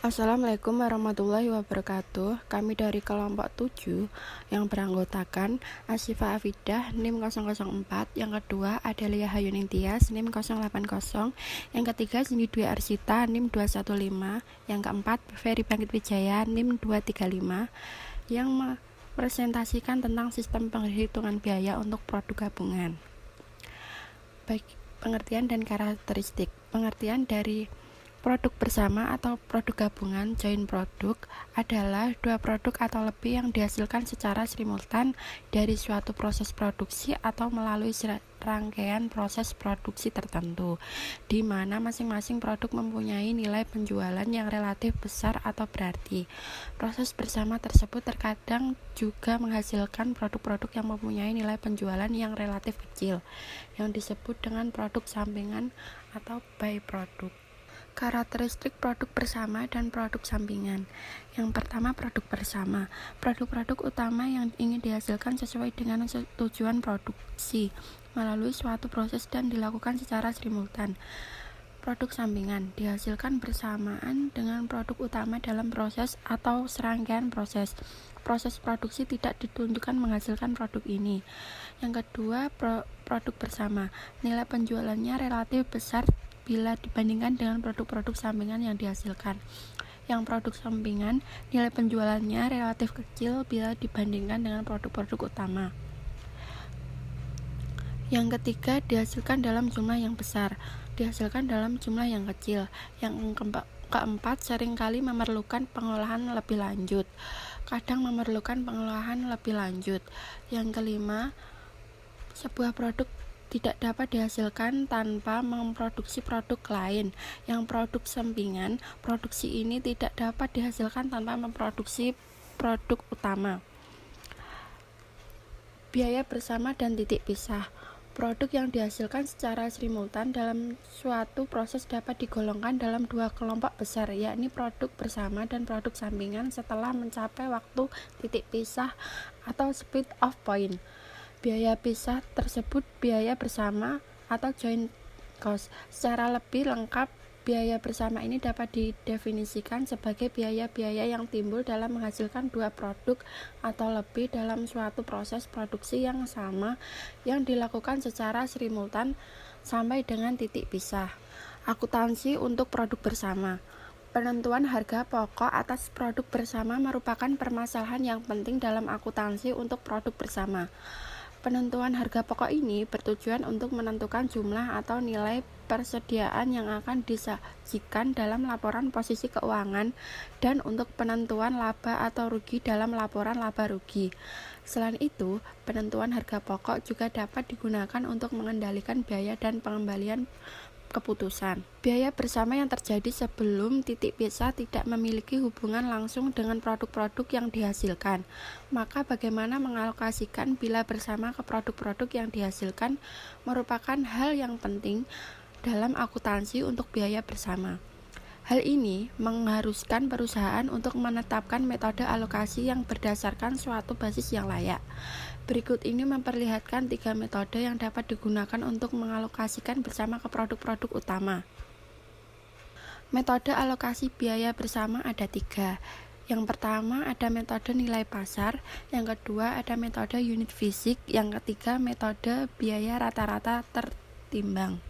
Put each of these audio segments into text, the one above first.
Assalamualaikum warahmatullahi wabarakatuh. Kami dari kelompok 7 yang beranggotakan Asyifa Afidah NIM 004, yang kedua Adelia Hayuning Tias NIM 080, yang ketiga Cindy Dwi Arsita NIM 215, yang keempat Ferry Bangkit Wijaya NIM 235 yang mepresentasikan tentang sistem penghitungan biaya untuk produk gabungan. Baik, pengertian dan karakteristik. Pengertian dari produk bersama atau produk gabungan joint product adalah dua produk atau lebih yang dihasilkan secara simultan dari suatu proses produksi atau melalui rangkaian proses produksi tertentu, di mana masing-masing produk mempunyai nilai penjualan yang relatif besar atau berarti. Proses bersama tersebut terkadang juga menghasilkan produk-produk yang mempunyai nilai penjualan yang relatif kecil, yang disebut dengan produk sampingan atau byproduct. Karakteristik produk bersama dan produk sampingan. Yang pertama, produk bersama. Produk-produk utama yang ingin dihasilkan sesuai dengan tujuan produksi melalui suatu proses dan dilakukan secara simultan. Produk sampingan dihasilkan bersamaan dengan produk utama dalam proses atau serangkaian proses. Proses produksi tidak ditunjukkan menghasilkan produk ini. Yang kedua, produk bersama. Nilai penjualannya relatif besar bila dibandingkan dengan produk-produk sampingan yang dihasilkan. Yang produk sampingan, nilai penjualannya relatif kecil bila dibandingkan dengan produk-produk utama. Yang ketiga, dihasilkan dalam jumlah yang besar, dihasilkan dalam jumlah yang kecil. Yang keempat, seringkali memerlukan pengolahan lebih lanjut, kadang memerlukan pengolahan lebih lanjut. Yang kelima, sebuah produk tidak dapat dihasilkan tanpa memproduksi produk lain. Yang produk sampingan, produksi ini tidak dapat dihasilkan tanpa memproduksi produk utama. Biaya bersama dan titik pisah. Produk yang dihasilkan secara simultan dalam suatu proses dapat digolongkan dalam dua kelompok besar, yakni produk bersama dan produk sampingan setelah mencapai waktu titik pisah atau speed of point. Biaya pisah tersebut biaya bersama atau joint cost. Secara lebih lengkap, biaya bersama ini dapat didefinisikan sebagai biaya-biaya yang timbul dalam menghasilkan dua produk atau lebih dalam suatu proses produksi yang sama yang dilakukan secara simultan sampai dengan titik pisah. Akuntansi untuk produk bersama. Penentuan harga pokok atas produk bersama merupakan permasalahan yang penting dalam akuntansi untuk produk bersama. Penentuan harga pokok ini bertujuan untuk menentukan jumlah atau nilai persediaan yang akan disajikan dalam laporan posisi keuangan dan untuk penentuan laba atau rugi dalam laporan laba rugi. Selain itu, penentuan harga pokok juga dapat digunakan untuk mengendalikan biaya dan pengembalian keputusan. Biaya bersama yang terjadi sebelum titik pisah tidak memiliki hubungan langsung dengan produk-produk yang dihasilkan. Maka bagaimana mengalokasikan bila bersama ke produk-produk yang dihasilkan merupakan hal yang penting dalam akuntansi untuk biaya bersama. Hal ini mengharuskan perusahaan untuk menetapkan metode alokasi yang berdasarkan suatu basis yang layak. Berikut ini memperlihatkan 3 metode yang dapat digunakan untuk mengalokasikan bersama ke produk-produk utama. Metode alokasi biaya bersama ada 3. Yang pertama ada metode nilai pasar, yang kedua ada metode unit fisik, yang ketiga metode biaya rata-rata tertimbang.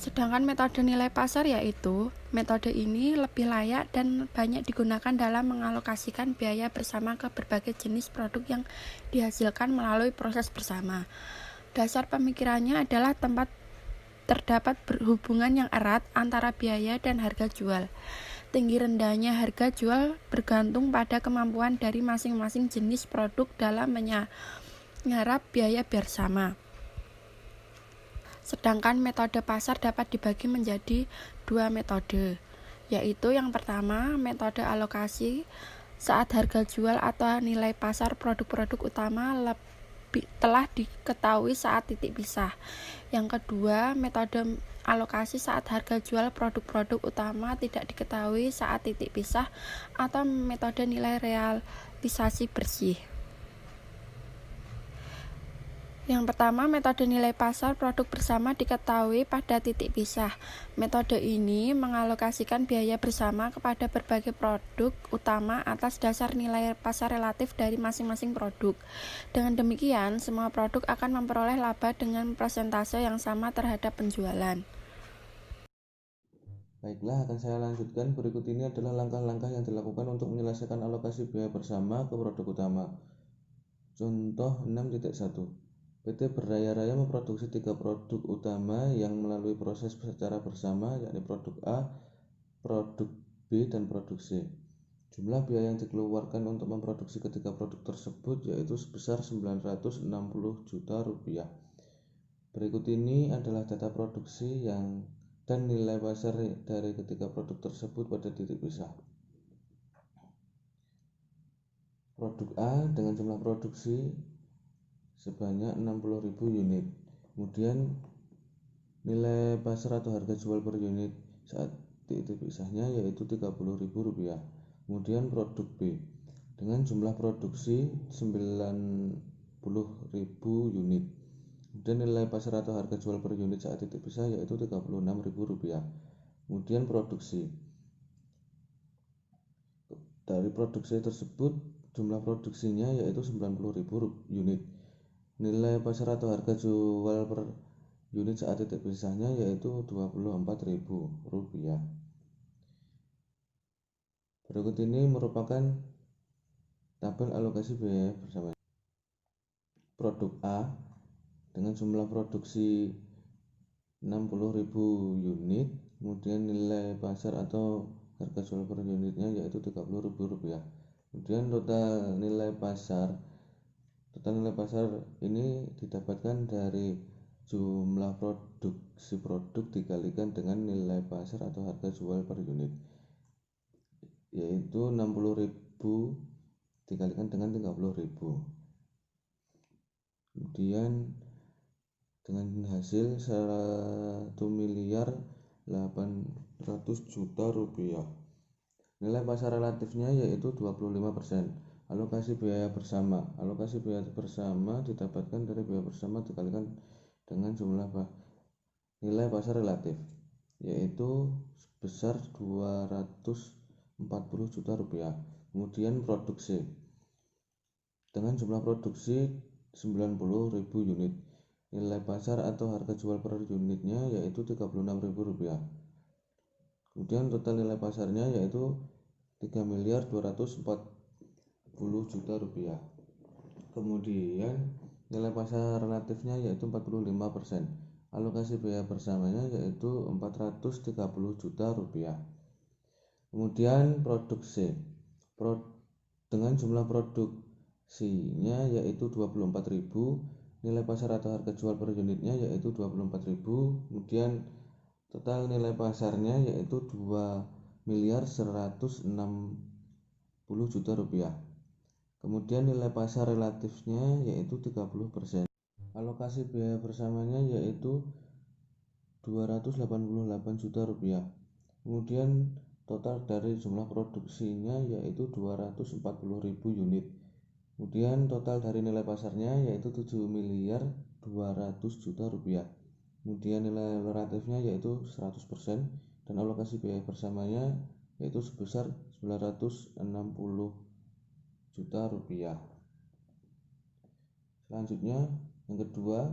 Sedangkan metode nilai pasar yaitu metode ini lebih layak dan banyak digunakan dalam mengalokasikan biaya bersama ke berbagai jenis produk yang dihasilkan melalui proses bersama. Dasar pemikirannya adalah terdapat hubungan yang erat antara biaya dan harga jual. Tinggi rendahnya harga jual bergantung pada kemampuan dari masing-masing jenis produk dalam menyerap biaya bersama. Sedangkan metode pasar dapat dibagi menjadi 2 metode, yaitu yang pertama metode alokasi saat harga jual atau nilai pasar produk-produk utama telah diketahui saat titik pisah. Yang kedua metode alokasi saat harga jual produk-produk utama tidak diketahui saat titik pisah atau metode nilai realisasi bersih. Yang pertama, metode nilai pasar produk bersama diketahui pada titik pisah. Metode ini mengalokasikan biaya bersama kepada berbagai produk utama atas dasar nilai pasar relatif dari masing-masing produk. Dengan demikian, semua produk akan memperoleh laba dengan persentase yang sama terhadap penjualan. Baiklah, akan saya lanjutkan. Berikut ini adalah langkah-langkah yang dilakukan untuk menyelesaikan alokasi biaya bersama ke produk utama. Contoh 6.1. PT Berdaya Raya memproduksi 3 produk utama yang melalui proses secara bersama, yakni produk A, produk B, dan produk C. Jumlah biaya yang dikeluarkan untuk memproduksi ketiga produk tersebut yaitu sebesar 960 juta rupiah. Berikut ini adalah data produksi dan nilai pasar dari ketiga produk tersebut pada titik pisah. Produk A dengan jumlah produksi sebanyak 60.000 unit. Kemudian nilai pasar atau harga jual per unit saat titik pisahnya yaitu Rp30.000. Kemudian produk B dengan jumlah produksi 90.000 unit. Kemudian nilai pasar atau harga jual per unit saat titik pisah yaitu Rp36.000. Kemudian produksi dari produksi tersebut jumlah produksinya yaitu 90.000 unit. Nilai pasar atau harga jual per unit saat titik pisahnya yaitu Rp24.000. Berikut ini merupakan tabel alokasi biaya bersama. Produk A dengan jumlah produksi 60.000 unit, kemudian nilai pasar atau harga jual per unitnya yaitu Rp30.000. Kemudian total nilai pasar ini didapatkan dari jumlah produksi produk dikalikan dengan nilai pasar atau harga jual per unit, yaitu 60.000 dikalikan dengan 30.000. Kemudian dengan hasil 1.800.000.000 rupiah. Nilai pasar relatifnya yaitu 25%. Alokasi biaya bersama didapatkan dari biaya bersama dikalikan dengan jumlah nilai pasar relatif, yaitu sebesar 240 juta rupiah. Kemudian produk C dengan jumlah produksi 90.000 unit, nilai pasar atau harga jual per unitnya yaitu Rp36.000. Kemudian total nilai pasarnya yaitu 3.240 juta rupiah. Kemudian nilai pasar relatifnya yaitu 45%. Alokasi biaya bersamanya yaitu 430 juta rupiah. Kemudian produk C dengan jumlah produksinya yaitu 24.000, nilai pasar atau harga jual per unitnya yaitu 24.000. Kemudian total nilai pasarnya yaitu 2.160 juta rupiah. Kemudian nilai pasar relatifnya yaitu 30%. Alokasi biaya bersamanya yaitu 288 juta rupiah. Kemudian total dari jumlah produksinya yaitu 240.000 unit. Kemudian total dari nilai pasarnya yaitu 7.200 juta rupiah. Kemudian nilai relatifnya yaitu 100% dan alokasi biaya bersamanya yaitu sebesar 960 juta rupiah. Selanjutnya yang kedua,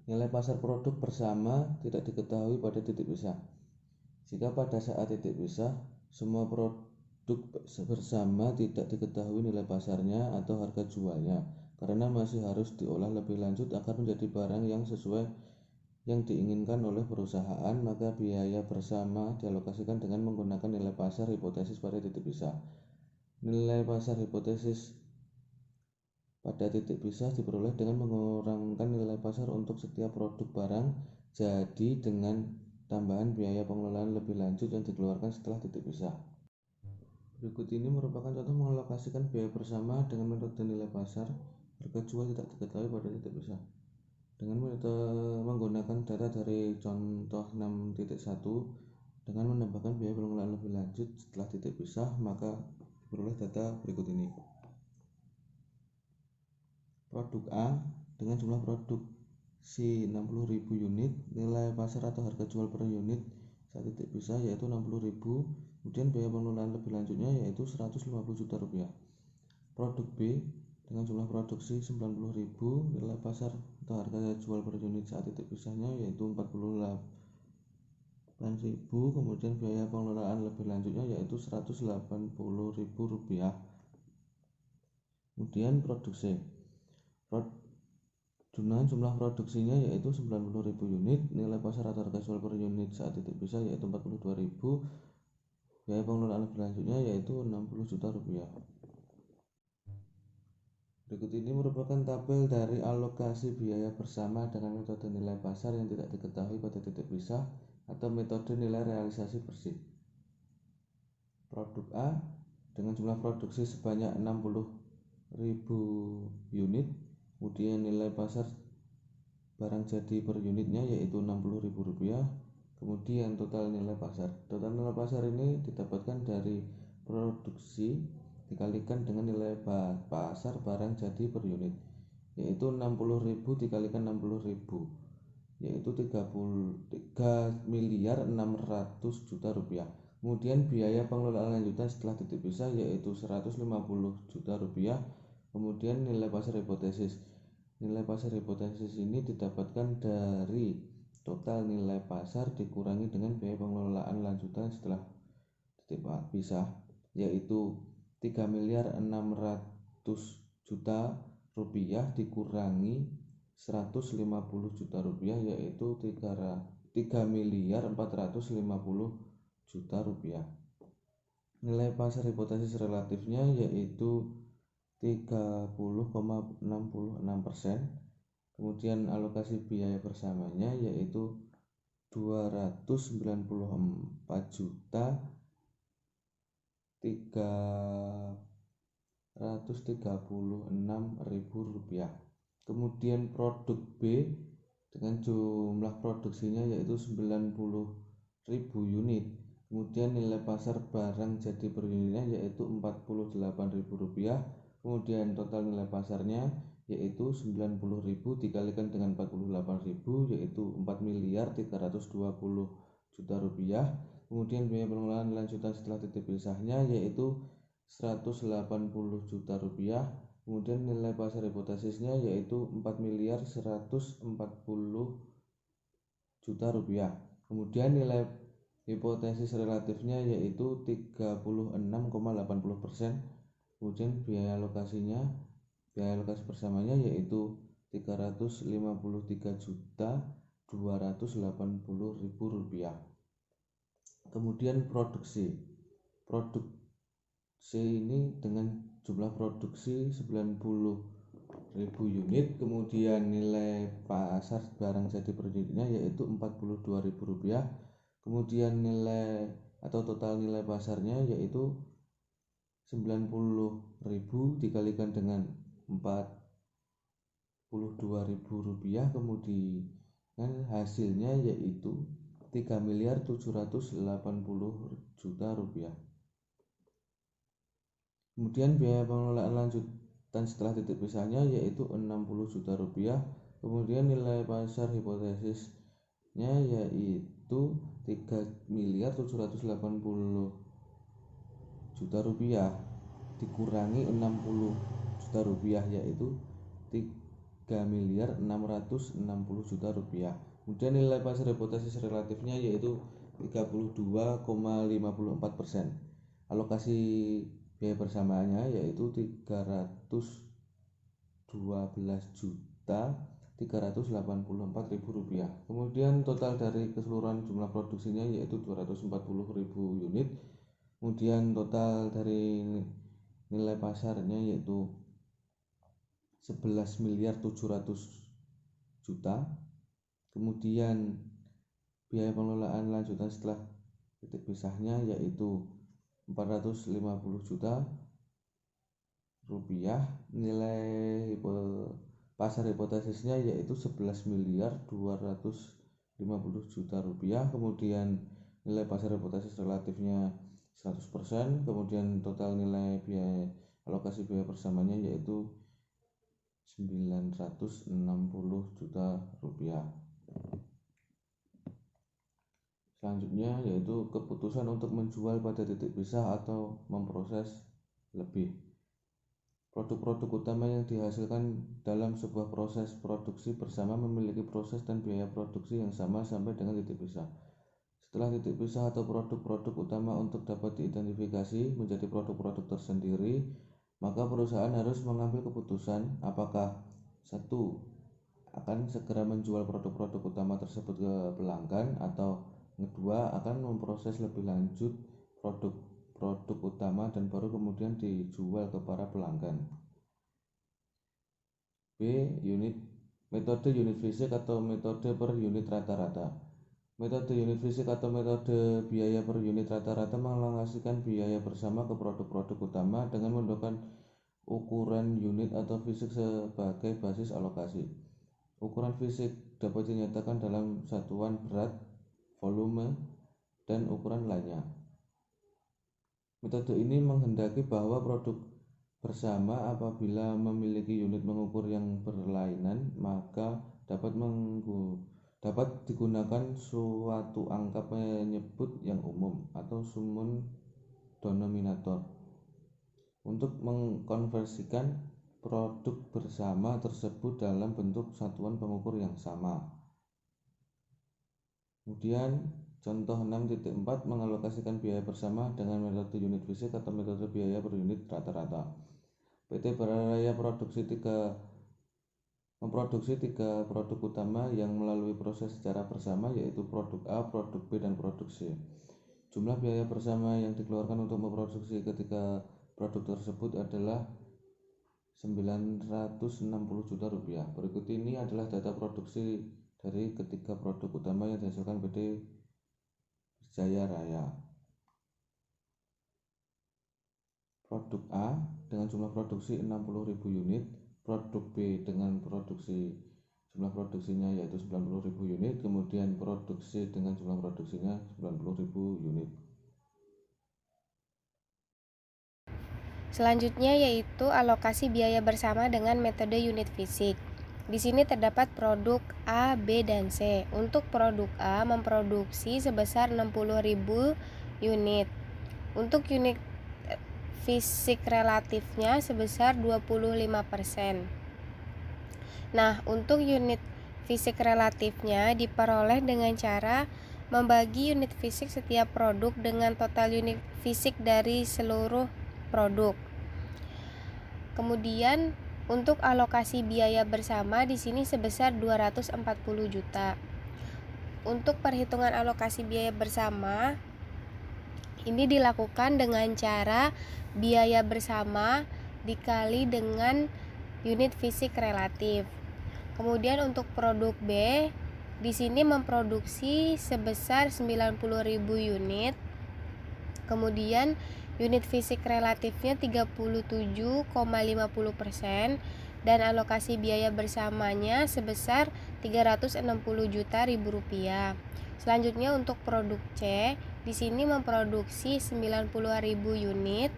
nilai pasar produk bersama tidak diketahui pada titik pisah. Jika pada saat titik pisah semua produk bersama tidak diketahui nilai pasarnya atau harga jualnya karena masih harus diolah lebih lanjut agar menjadi barang yang sesuai yang diinginkan oleh perusahaan, maka biaya bersama dialokasikan dengan menggunakan nilai pasar hipotesis pada titik pisah. Nilai pasar hipotesis pada titik pisah diperoleh dengan mengurangkan nilai pasar untuk setiap produk barang jadi dengan tambahan biaya pengelolaan lebih lanjut yang dikeluarkan setelah titik pisah. Berikut ini merupakan contoh mengalokasikan biaya bersama dengan metode nilai pasar harga jual tidak diketahui pada titik pisah. Dengan metode menggunakan data dari contoh 6.1 dengan menambahkan biaya pengelolaan lebih lanjut setelah titik pisah, maka diperoleh data berikut ini. Produk A dengan jumlah produksi 60.000 unit, nilai pasar atau harga jual per unit saat titik pisah yaitu 60.000, kemudian biaya pengelolaan lebih lanjutnya yaitu 150 juta rupiah. Produk B dengan jumlah produksi 90.000, nilai pasar atau harga jual per unit saat titik pisahnya yaitu 48.000, kemudian biaya pengelolaan lebih lanjutnya yaitu 180.000 rupiah. Kemudian produk C dengan jumlah produksinya yaitu 90.000 unit, nilai pasar atau harga jual per unit saat titik pisah yaitu 42.000, biaya pengelolaan lebih lanjutnya yaitu 60 juta rupiah. Berikut ini merupakan tabel dari alokasi biaya bersama dengan metode nilai pasar yang tidak diketahui pada titik pisah atau metode nilai realisasi bersih. Produk A dengan jumlah produksi sebanyak 60.000 unit, kemudian nilai pasar barang jadi per unitnya yaitu 60.000 rupiah, kemudian total nilai pasar. Total nilai pasar ini didapatkan dari produksi dikalikan dengan nilai pasar barang jadi per unit, yaitu 60.000 dikalikan 60.000 yaitu 3.600.000 juta rupiah. Kemudian biaya pengelolaan lanjutan setelah titik pisah yaitu 150 juta rupiah. Kemudian nilai pasar hipotesis. Nilai pasar hipotesis ini didapatkan dari total nilai pasar dikurangi dengan biaya pengelolaan lanjutan setelah titik pisah yaitu 3.600.000 juta rupiah dikurangi 150 juta rupiah yaitu 3.450.000 juta rupiah. Nilai pasar hipotesis relatifnya yaitu 30,66%. Kemudian alokasi biaya bersamanya yaitu 294 juta 336.000 rupiah. Kemudian produk B dengan jumlah produksinya yaitu 90.000 unit, kemudian nilai pasar barang jadi per unitnya yaitu 48.000 rupiah, kemudian total nilai pasarnya yaitu 90.000 dikalikan dengan 48.000 yaitu 4.320 juta rupiah. Kemudian biaya pengelolaan lanjutan setelah titik pisahnya yaitu 180 juta rupiah. Kemudian nilai pasar hipotesisnya yaitu 4.140 juta rupiah. Kemudian nilai hipotesis relatifnya yaitu 36,80%. Kemudian biaya alokasi bersamanya yaitu 353.280.000 rupiah. Kemudian produk C ini dengan jumlah produksi 90.000 unit, kemudian nilai pasar barang jadi per unitnya yaitu 42.000 rupiah, kemudian nilai atau total nilai pasarnya yaitu 90.000 dikalikan dengan 42.000 rupiah, kemudian hasilnya yaitu 3.780 juta rupiah. Kemudian biaya pengelolaan lanjutan setelah titik pisahnya yaitu 60 juta rupiah. Kemudian nilai pasar hipotesisnya yaitu 3.780 juta rupiah dikurangi 60 juta rupiah yaitu 3.660 juta rupiah. Kemudian nilai pasar hipotesis relatifnya yaitu 32,54%. Alokasi biaya bersamaannya yaitu 312.384.000 rupiah. Kemudian total dari keseluruhan jumlah produksinya yaitu 240.000 unit. Kemudian total dari nilai pasarnya yaitu 11.700.000 juta. Kemudian biaya pengelolaan lanjutan setelah titik pisahnya yaitu 450 juta rupiah. Nilai pasar hipotesisnya yaitu 11.250 juta rupiah. Kemudian nilai pasar hipotesis relatifnya 100%. Kemudian total nilai biaya alokasi biaya bersamanya yaitu 960 juta rupiah. Selanjutnya yaitu keputusan untuk menjual pada titik pisah atau memproses lebih. Produk-produk utama yang dihasilkan dalam sebuah proses produksi bersama memiliki proses dan biaya produksi yang sama sampai dengan titik pisah. Setelah titik pisah atau produk-produk utama untuk dapat diidentifikasi menjadi produk-produk tersendiri, maka perusahaan harus mengambil keputusan apakah 1. akan segera menjual produk-produk utama tersebut ke pelanggan, atau kedua akan memproses lebih lanjut produk-produk utama dan baru kemudian dijual ke para pelanggan. B. Metode unit fisik atau metode per unit rata-rata. Metode unit fisik atau metode biaya per unit rata-rata mengalokasikan biaya bersama ke produk-produk utama dengan menggunakan ukuran unit atau fisik sebagai basis alokasi. Ukuran fisik dapat dinyatakan dalam satuan berat, volume, dan ukuran lainnya. Metode ini menghendaki bahwa produk bersama apabila memiliki unit mengukur yang berlainan, maka dapat digunakan suatu angka penyebut yang umum atau summum denominator untuk mengkonversikan produk bersama tersebut dalam bentuk satuan pengukur yang sama. Kemudian contoh 6.4 mengalokasikan biaya bersama dengan metode unit fisik atau metode biaya per unit rata-rata. PT Bararaya memproduksi tiga produk utama yang melalui proses secara bersama, yaitu produk A, produk B, dan produk C. Jumlah biaya bersama yang dikeluarkan untuk memproduksi ketiga produk tersebut adalah 960 juta rupiah. Berikut ini adalah data produksi dari ketiga produk utama yang dihasilkan PT Jaya Raya. Produk A dengan jumlah produksi 60.000 unit, produk B dengan jumlah produksinya yaitu 90.000 unit, kemudian produk C dengan jumlah produksinya 90.000 unit. Selanjutnya yaitu alokasi biaya bersama dengan metode unit fisik. Di sini terdapat produk A, B, dan C. Untuk produk A memproduksi sebesar 60.000 unit. Untuk unit fisik relatifnya sebesar 25%. Nah, untuk unit fisik relatifnya diperoleh dengan cara membagi unit fisik setiap produk dengan total unit fisik dari seluruh produk. Kemudian untuk alokasi biaya bersama di sini sebesar 240 juta. Untuk perhitungan alokasi biaya bersama ini dilakukan dengan cara biaya bersama dikali dengan unit fisik relatif. Kemudian untuk produk B di sini memproduksi sebesar 90.000 unit. Kemudian unit fisik relatifnya 37,50% dan alokasi biaya bersamanya sebesar 360 juta rupiah. Selanjutnya untuk produk C, di sini memproduksi 90.000 unit.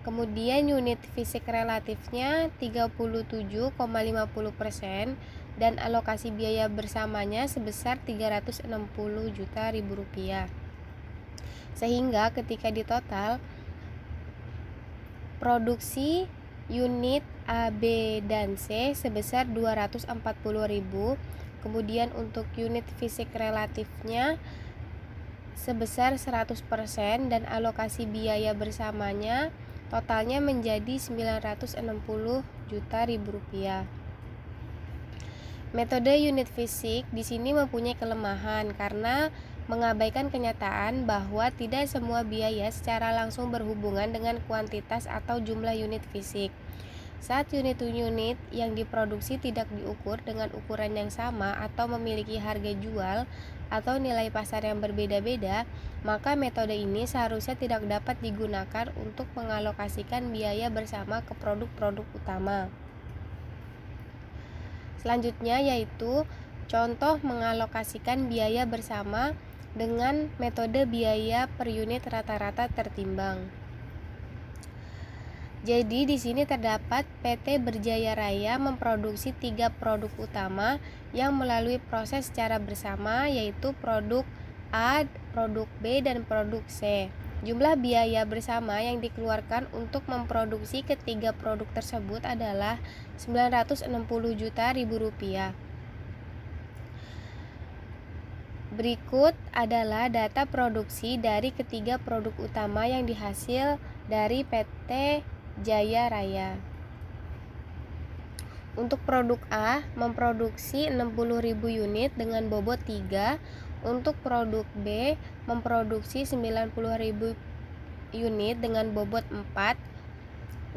Kemudian unit fisik relatifnya 37,50% dan alokasi biaya bersamanya sebesar 360 juta rupiah. Sehingga ketika ditotal produksi unit A, B, dan C sebesar 240.000. Kemudian untuk unit fisik relatifnya sebesar 100% dan alokasi biaya bersamanya totalnya menjadi 960 juta rupiah. Metode unit fisik di sini mempunyai kelemahan karena mengabaikan kenyataan bahwa tidak semua biaya secara langsung berhubungan dengan kuantitas atau jumlah unit fisik. Saat unit-unit yang diproduksi tidak diukur dengan ukuran yang sama atau memiliki harga jual atau nilai pasar yang berbeda-beda, maka metode ini seharusnya tidak dapat digunakan untuk mengalokasikan biaya bersama ke produk-produk utama. Selanjutnya yaitu contoh mengalokasikan biaya bersama dengan metode biaya per unit rata-rata tertimbang. Jadi di sini terdapat PT Berjaya Raya memproduksi 3 produk utama yang melalui proses secara bersama, yaitu produk A, produk B, dan produk C. Jumlah biaya bersama yang dikeluarkan untuk memproduksi ketiga produk tersebut adalah Rp960 juta. Berikut adalah data produksi dari ketiga produk utama yang dihasil dari PT Jaya Raya. Untuk produk A memproduksi 60.000 unit dengan bobot 3. Untuk produk B memproduksi 90.000 unit dengan bobot 4.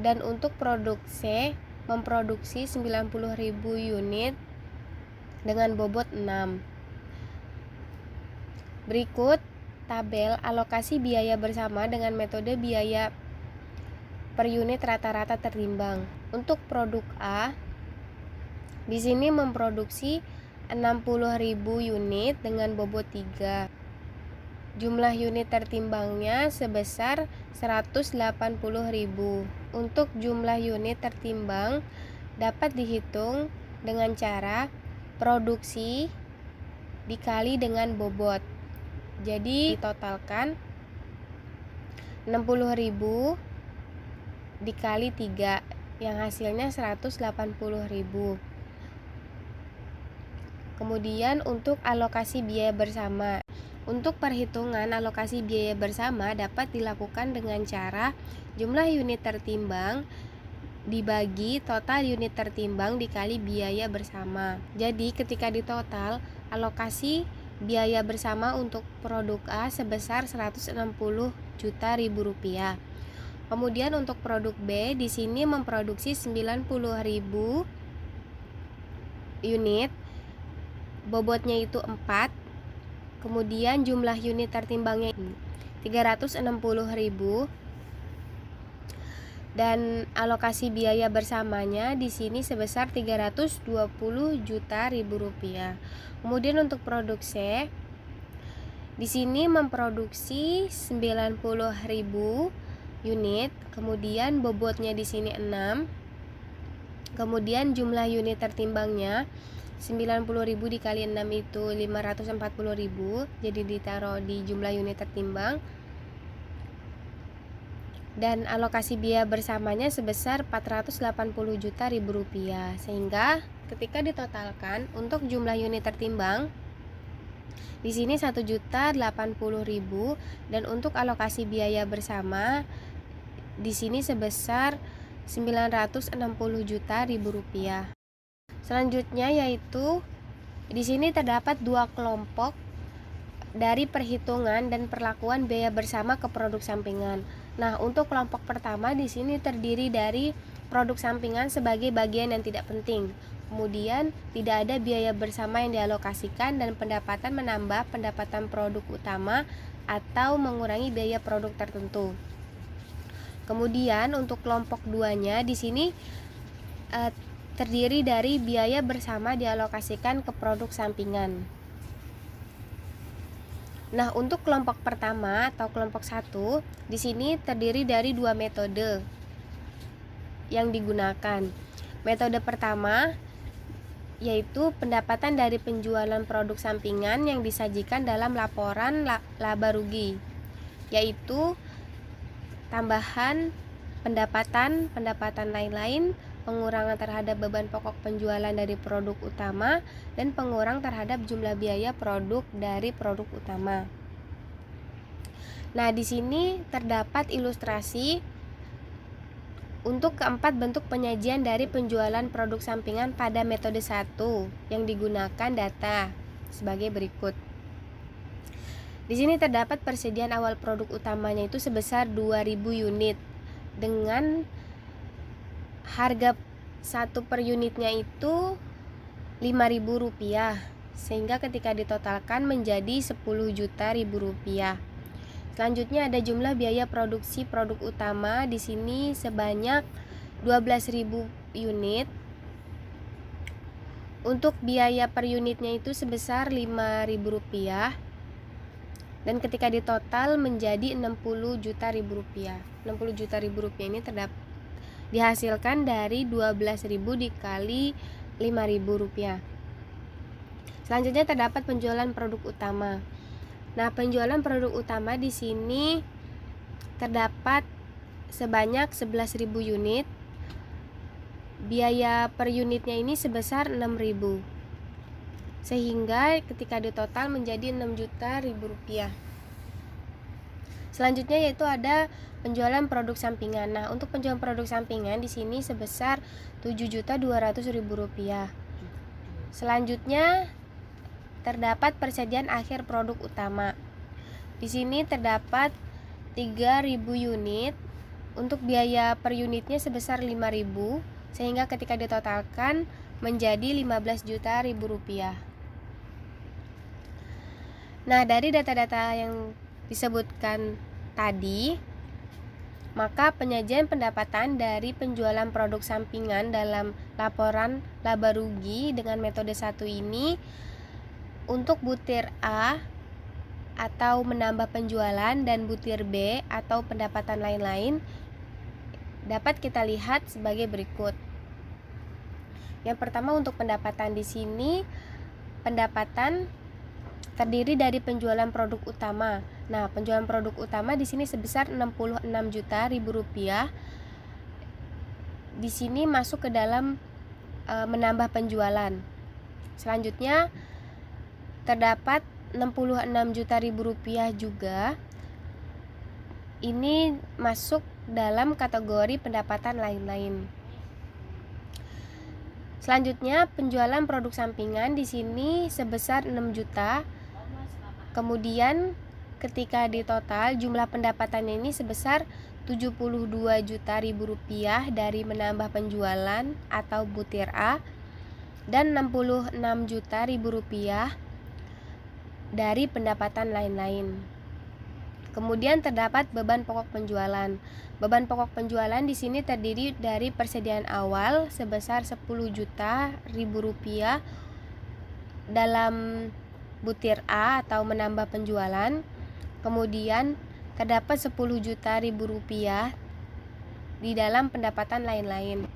Dan untuk produk C memproduksi 90.000 unit dengan bobot 6. Berikut tabel alokasi biaya bersama dengan metode biaya per unit rata-rata tertimbang. Untuk produk A, di sini memproduksi 60.000 unit dengan bobot 3. Jumlah unit tertimbangnya sebesar 180.000. Untuk jumlah unit tertimbang dapat dihitung dengan cara produksi dikali dengan bobot. Jadi ditotalkan 60.000 dikali 3 yang hasilnya 180.000. Kemudian untuk alokasi biaya bersama. Untuk perhitungan alokasi biaya bersama dapat dilakukan dengan cara jumlah unit tertimbang dibagi total unit tertimbang dikali biaya bersama. Jadi ketika ditotal, alokasi biaya bersama untuk produk A sebesar Rp160 juta. Kemudian untuk produk B di sini memproduksi 90.000 unit, bobotnya itu 4. Kemudian jumlah unit tertimbangnya 360.000 dan alokasi biaya bersamanya di sini sebesar Rp320 juta. Kemudian untuk produk C di sini memproduksi 90.000 unit, kemudian bobotnya di sini 6. Kemudian jumlah unit tertimbangnya 90.000 dikali 6 itu 540.000, jadi ditaruh di jumlah unit tertimbang. Dan alokasi biaya bersamanya sebesar Rp480 juta. Sehingga ketika ditotalkan untuk jumlah unit tertimbang di sini 1.080.000 dan untuk alokasi biaya bersama di sini sebesar Rp960 juta. Selanjutnya yaitu di sini terdapat 2 kelompok dari perhitungan dan perlakuan biaya bersama ke produk sampingan. Nah, untuk kelompok pertama di sini terdiri dari produk sampingan sebagai bagian yang tidak penting. Kemudian tidak ada biaya bersama yang dialokasikan dan pendapatan menambah pendapatan produk utama atau mengurangi biaya produk tertentu. Kemudian untuk kelompok 2-nya di sini terdiri dari biaya bersama dialokasikan ke produk sampingan. Nah, untuk kelompok pertama atau kelompok 1 di sini terdiri dari 2 metode yang digunakan. Metode pertama yaitu pendapatan dari penjualan produk sampingan yang disajikan dalam laporan laba rugi, yaitu tambahan pendapatan lain-lain, pengurangan terhadap beban pokok penjualan dari produk utama, dan pengurang terhadap jumlah biaya produk dari produk utama. Nah, di sini terdapat ilustrasi untuk keempat bentuk penyajian dari penjualan produk sampingan pada metode 1 yang digunakan data sebagai berikut. Di sini terdapat persediaan awal produk utamanya itu sebesar 2.000 unit dengan harga 1 per unitnya itu Rp5.000, sehingga ketika ditotalkan menjadi Rp10 juta. Selanjutnya ada jumlah biaya produksi produk utama di sini sebanyak 12.000 unit. Untuk biaya per unitnya itu sebesar Rp5.000 dan ketika ditotal menjadi Rp60 juta. Rp60 juta ini dihasilkan dari 12.000 dikali Rp5.000. Selanjutnya terdapat penjualan produk utama. Nah, penjualan produk utama di sini terdapat sebanyak 11.000 unit. Biaya per unitnya ini sebesar 6.000. Sehingga ketika ditotal menjadi 6 juta rupiah. Selanjutnya yaitu ada penjualan produk sampingan. Nah, untuk penjualan produk sampingan di sini sebesar 7.200.000 rupiah. Selanjutnya terdapat persediaan akhir produk utama. Di sini terdapat 3.000 unit. Untuk biaya per unitnya sebesar 5.000, sehingga ketika ditotalkan menjadi 15 juta rupiah. Nah, dari data-data yang disebutkan tadi, maka penyajian pendapatan dari penjualan produk sampingan dalam laporan laba rugi dengan metode 1 ini untuk butir A atau menambah penjualan dan butir B atau pendapatan lain-lain dapat kita lihat sebagai berikut. Yang pertama, untuk pendapatan di sini, pendapatan terdiri dari penjualan produk utama. Nah, penjualan produk utama di sini sebesar 66 juta rupiah. Di sini masuk ke dalam menambah penjualan. Selanjutnya terdapat 66 juta rupiah juga. Ini masuk dalam kategori pendapatan lain-lain. Selanjutnya, penjualan produk sampingan di sini sebesar 6 juta. Kemudian ketika ditotal jumlah pendapatannya ini sebesar 72 juta rupiah dari menambah penjualan atau butir A dan 66 juta rupiah dari pendapatan lain-lain. Kemudian terdapat beban pokok penjualan. Beban pokok penjualan di sini terdiri dari persediaan awal sebesar 10 juta rupiah dalam butir A atau menambah penjualan. Kemudian terdapat 10 juta rupiah di dalam pendapatan lain-lain.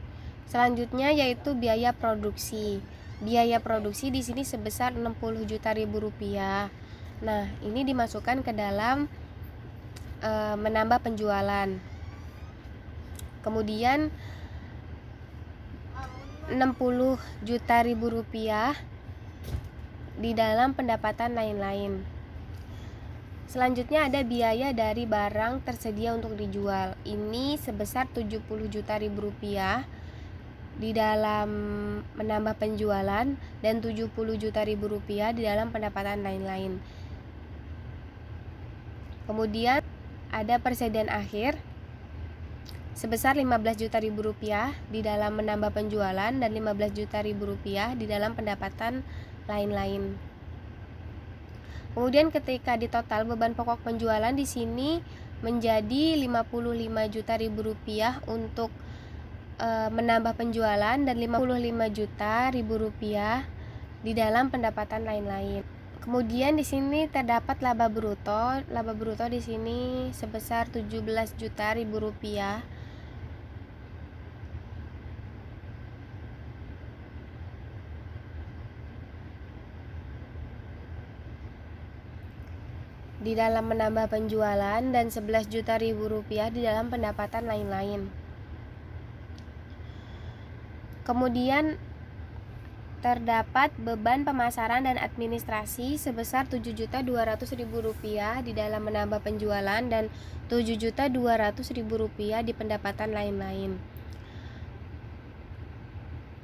Selanjutnya yaitu biaya produksi. Biaya produksi di sini sebesar 60 juta rupiah. Nah, ini dimasukkan ke dalam menambah penjualan. Kemudian 60 juta rupiah di dalam pendapatan lain-lain. Selanjutnya ada biaya dari barang tersedia untuk dijual. Ini sebesar 70 juta rupiah di dalam menambah penjualan dan 70 juta rupiah di dalam pendapatan lain-lain. Kemudian ada persediaan akhir sebesar 15 juta rupiah di dalam menambah penjualan dan 15 juta rupiah di dalam pendapatan lain-lain. Kemudian ketika ditotal beban pokok penjualan di sini menjadi 55 juta rupiah untuk menambah penjualan dan 55 juta rupiah di dalam pendapatan lain-lain. Kemudian di sini terdapat laba bruto. Laba bruto di sini sebesar 17 juta rupiah. Di dalam menambah penjualan dan 11 juta rupiah di dalam pendapatan lain-lain. Kemudian terdapat beban pemasaran dan administrasi sebesar 7.200.000 rupiah di dalam menambah penjualan dan 7.200.000 rupiah di pendapatan lain-lain.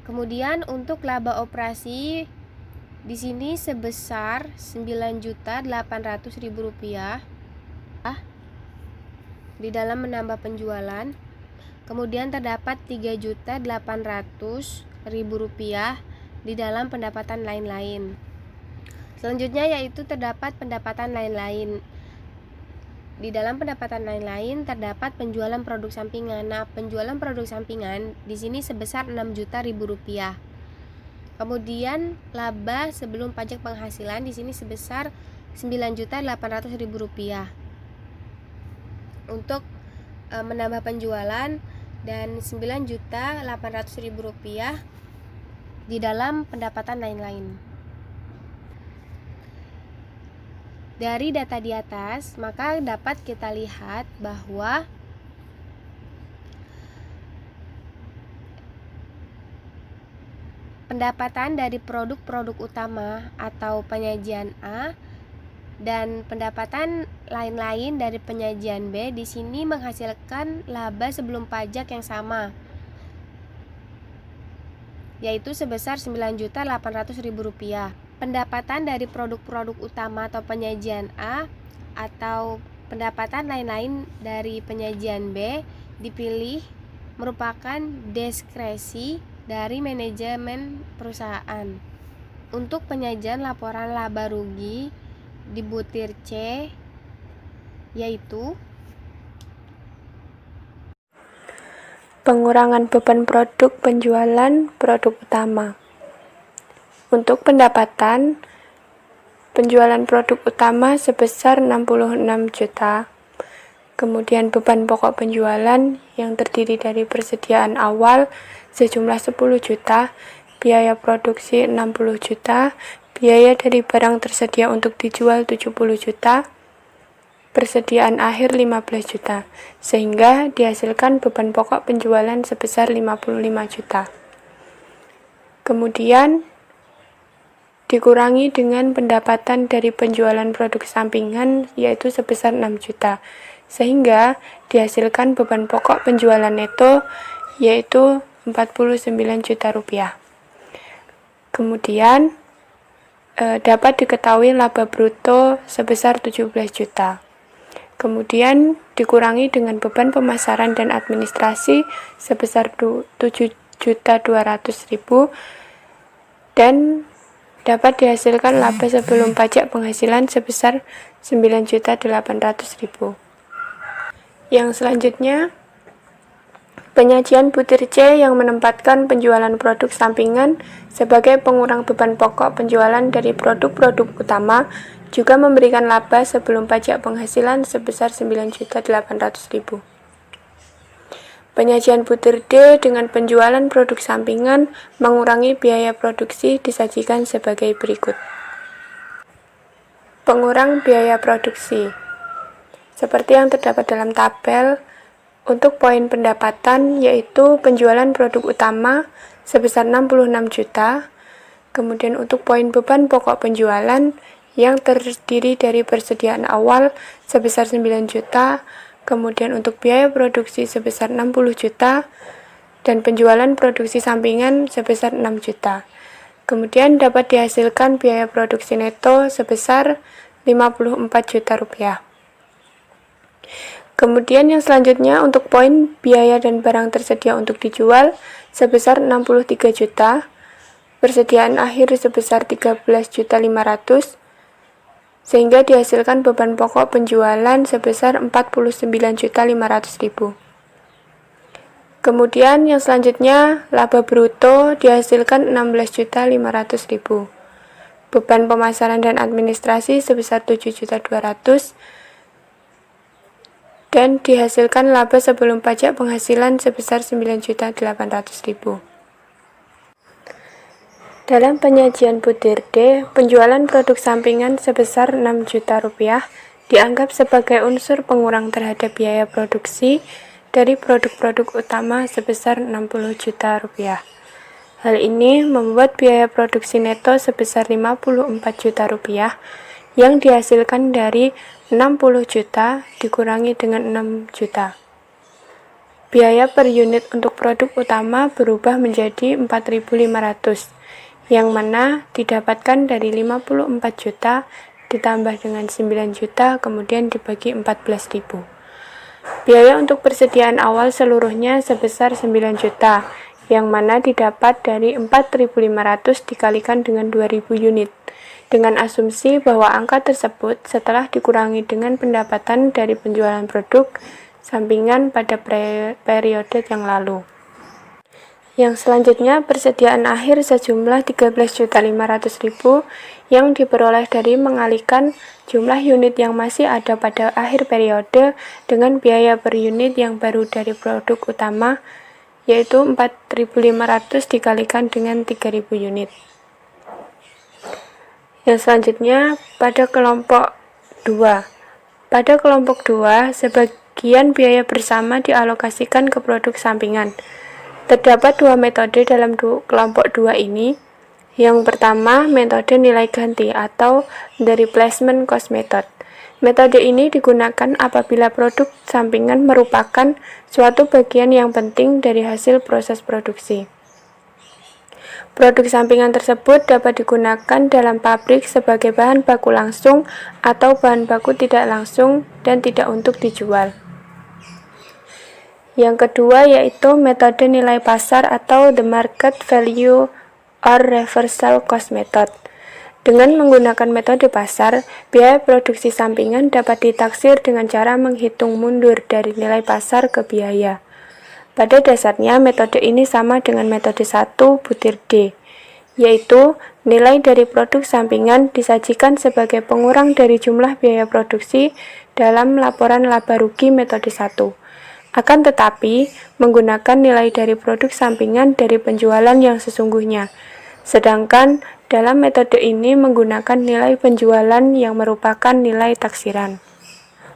Kemudian untuk laba operasi di sini sebesar 9.800.000 rupiah di dalam menambah penjualan. Kemudian terdapat 3.800.000 rupiah di dalam pendapatan lain-lain. Selanjutnya yaitu terdapat pendapatan lain-lain. Di dalam pendapatan lain-lain terdapat penjualan produk sampingan. Nah, penjualan produk sampingan di sini sebesar 6 juta rupiah. Kemudian laba sebelum pajak penghasilan di sini sebesar 9.800.000 rupiah. Untuk menambah penjualan dan Rp9.800.000 di dalam pendapatan lain-lain. Dari data di atas, maka dapat kita lihat bahwa pendapatan dari produk-produk utama atau penyajian A dan pendapatan lain-lain dari penyajian B di sini menghasilkan laba sebelum pajak yang sama, yaitu sebesar Rp9.800.000. Pendapatan dari produk-produk utama atau penyajian A atau pendapatan lain-lain dari penyajian B dipilih merupakan diskresi dari manajemen perusahaan. Untuk penyajian laporan laba rugi di butir C yaitu pengurangan beban produk penjualan produk utama. Untuk pendapatan, penjualan produk utama sebesar 66 juta. Kemudian beban pokok penjualan yang terdiri dari persediaan awal sejumlah 10 juta, biaya produksi 60 juta, biaya dari barang tersedia untuk dijual 70 juta, persediaan akhir 15 juta, sehingga dihasilkan beban pokok penjualan sebesar 55 juta. Kemudian dikurangi dengan pendapatan dari penjualan produk sampingan yaitu sebesar 6 juta, sehingga dihasilkan beban pokok penjualan neto yaitu 49 juta rupiah. Kemudian dapat diketahui laba bruto sebesar 17 juta. Kemudian dikurangi dengan beban pemasaran dan administrasi sebesar 7.200.000 dan dapat dihasilkan laba sebelum pajak penghasilan sebesar 9.800.000. Yang selanjutnya, penyajian butir C yang menempatkan penjualan produk sampingan sebagai pengurang beban pokok penjualan dari produk-produk utama juga memberikan laba sebelum pajak penghasilan sebesar 9.800.000. Penyajian butir D dengan penjualan produk sampingan mengurangi biaya produksi disajikan sebagai berikut. Pengurang biaya produksi. Seperti yang terdapat dalam tabel, untuk poin pendapatan yaitu penjualan produk utama sebesar 66 juta, kemudian untuk poin beban pokok penjualan yang terdiri dari persediaan awal sebesar 9 juta, kemudian untuk biaya produksi sebesar 60 juta, dan penjualan produksi sampingan sebesar 6 juta. Kemudian dapat dihasilkan biaya produksi neto sebesar 54 juta rupiah. Kemudian yang selanjutnya untuk poin biaya dan barang tersedia untuk dijual sebesar 63 juta, persediaan akhir sebesar 13.500.000, sehingga dihasilkan beban pokok penjualan sebesar 49.500.000. Kemudian yang selanjutnya laba bruto dihasilkan 16.500.000. Beban pemasaran dan administrasi sebesar 7.200.000 dan dihasilkan laba sebelum pajak penghasilan sebesar 9.800.000. Dalam penyajian butir D, penjualan produk sampingan sebesar 6 juta rupiah dianggap sebagai unsur pengurang terhadap biaya produksi dari produk-produk utama sebesar 60 juta rupiah. Hal ini membuat biaya produksi neto sebesar 54 juta rupiah yang dihasilkan dari 60 juta dikurangi dengan 6 juta. Biaya per unit untuk produk utama berubah menjadi 4.500, yang mana didapatkan dari 54 juta ditambah dengan 9 juta kemudian dibagi 14.000. Biaya untuk persediaan awal seluruhnya sebesar 9 juta, yang mana didapat dari 4.500 dikalikan dengan 2.000 unit, dengan asumsi bahwa angka tersebut setelah dikurangi dengan pendapatan dari penjualan produk sampingan pada periode yang lalu. Yang selanjutnya persediaan akhir sejumlah 13.500.000 yang diperoleh dari mengalihkan jumlah unit yang masih ada pada akhir periode dengan biaya per unit yang baru dari produk utama yaitu 4.500 dikalikan dengan 3.000 unit. Yang selanjutnya pada kelompok 2. Pada kelompok 2, sebagian biaya bersama dialokasikan ke produk sampingan. Terdapat dua metode dalam kelompok 2 ini. Yang pertama, metode nilai ganti atau the replacement cost method. Metode ini digunakan apabila produk sampingan merupakan suatu bagian yang penting dari hasil proses produksi. Produk sampingan tersebut dapat digunakan dalam pabrik sebagai bahan baku langsung atau bahan baku tidak langsung dan tidak untuk dijual. Yang kedua yaitu metode nilai pasar atau the market value or reversal cost method. Dengan menggunakan metode pasar, biaya produksi sampingan dapat ditaksir dengan cara menghitung mundur dari nilai pasar ke biaya. Pada dasarnya, metode ini sama dengan metode 1 butir D, yaitu nilai dari produk sampingan disajikan sebagai pengurang dari jumlah biaya produksi dalam laporan laba rugi metode 1. Akan tetapi, menggunakan nilai dari produk sampingan dari penjualan yang sesungguhnya. Sedangkan dalam metode ini menggunakan nilai penjualan yang merupakan nilai taksiran.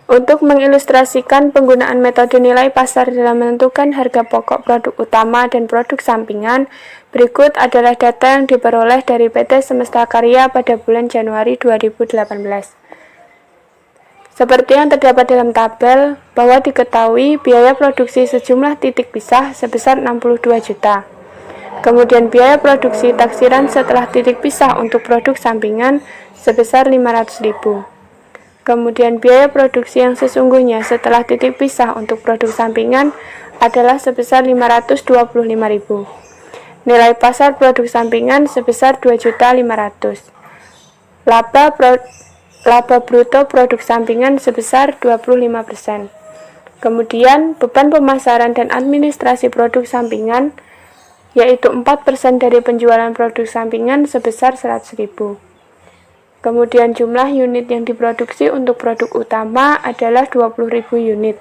Untuk mengilustrasikan penggunaan metode nilai pasar dalam menentukan harga pokok produk utama dan produk sampingan, berikut adalah data yang diperoleh dari PT Semesta Karya pada bulan Januari 2018. Seperti yang terdapat dalam tabel, bahwa diketahui biaya produksi sejumlah titik pisah sebesar 62 juta. Kemudian biaya produksi taksiran setelah titik pisah untuk produk sampingan sebesar 500.000. Kemudian biaya produksi yang sesungguhnya setelah titik pisah untuk produk sampingan adalah sebesar 525.000. Nilai pasar produk sampingan sebesar 2.500.000. Laba bruto produk sampingan sebesar 25%. Kemudian beban pemasaran dan administrasi produk sampingan yaitu 4% dari penjualan produk sampingan sebesar 100.000. Kemudian jumlah unit yang diproduksi untuk produk utama adalah 20.000 unit.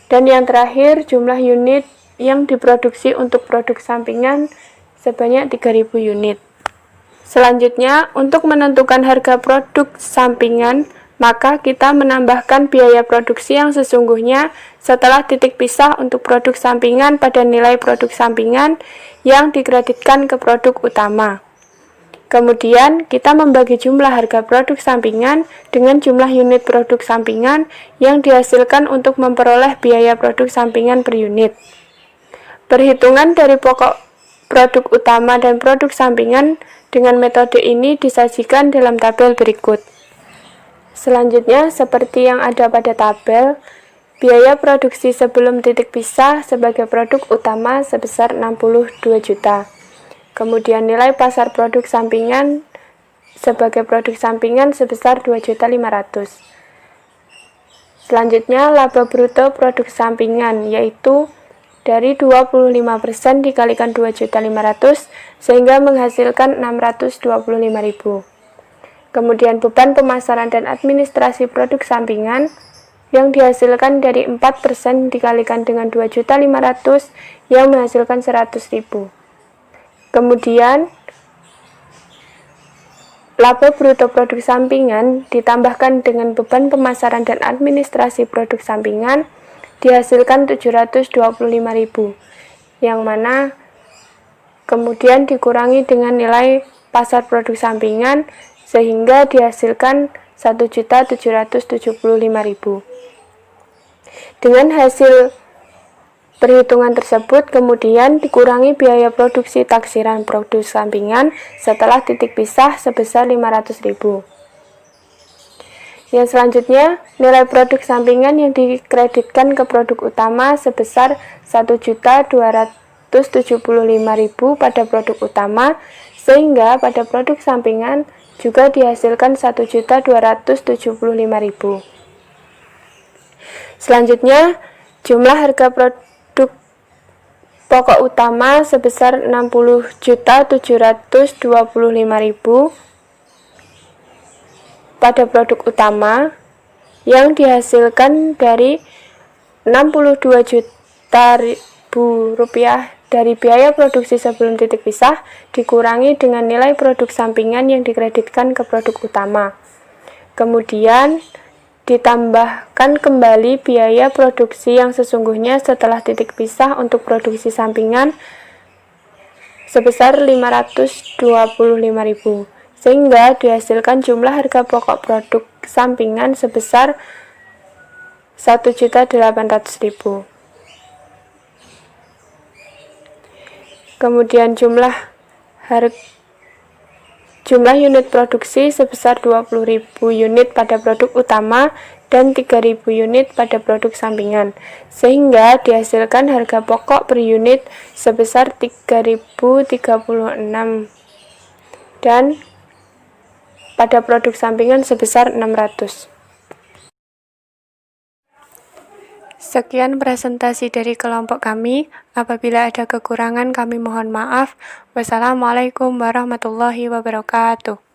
Dan yang terakhir, jumlah unit yang diproduksi untuk produk sampingan sebanyak 3.000 unit. Selanjutnya, untuk menentukan harga produk sampingan, maka kita menambahkan biaya produksi yang sesungguhnya setelah titik pisah untuk produk sampingan pada nilai produk sampingan yang dikreditkan ke produk utama. Kemudian, kita membagi jumlah harga produk sampingan dengan jumlah unit produk sampingan yang dihasilkan untuk memperoleh biaya produk sampingan per unit. Perhitungan dari pokok produk utama dan produk sampingan dengan metode ini disajikan dalam tabel berikut. Selanjutnya, seperti yang ada pada tabel, biaya produksi sebelum titik pisah sebagai produk utama sebesar 62 juta. Kemudian nilai pasar produk sampingan sebagai produk sampingan sebesar 2.500.000. Selanjutnya, laba bruto produk sampingan yaitu dari 25% dikalikan 2.500.000 sehingga menghasilkan 625.000. Kemudian beban pemasaran dan administrasi produk sampingan yang dihasilkan dari 4% dikalikan dengan 2.500.000 yang menghasilkan 100.000. Kemudian laba bruto produk sampingan ditambahkan dengan beban pemasaran dan administrasi produk sampingan dihasilkan 725.000, yang mana kemudian dikurangi dengan nilai pasar produk sampingan sehingga dihasilkan 1.775.000. Dengan hasil perhitungan tersebut kemudian dikurangi biaya produksi taksiran produk sampingan setelah titik pisah sebesar 500.000. Yang selanjutnya, nilai produk sampingan yang dikreditkan ke produk utama sebesar 1.275.000 pada produk utama, sehingga pada produk sampingan juga dihasilkan 1.275.000. Selanjutnya, jumlah harga produk pokok utama sebesar 60.725.000 pada produk utama yang dihasilkan dari 62 juta Rp3.000 dari biaya produksi sebelum titik pisah dikurangi dengan nilai produk sampingan yang dikreditkan ke produk utama. Kemudian ditambahkan kembali biaya produksi yang sesungguhnya setelah titik pisah untuk produksi sampingan sebesar Rp525.000, sehingga dihasilkan jumlah harga pokok produk sampingan sebesar Rp1.800.000. Kemudian jumlah unit produksi sebesar 20.000 unit pada produk utama dan 3.000 unit pada produk sampingan, sehingga dihasilkan harga pokok per unit sebesar Rp3.036 dan pada produk sampingan sebesar Rp600. Sekian presentasi dari kelompok kami. Apabila ada kekurangan kami mohon maaf. Wassalamualaikum warahmatullahi wabarakatuh.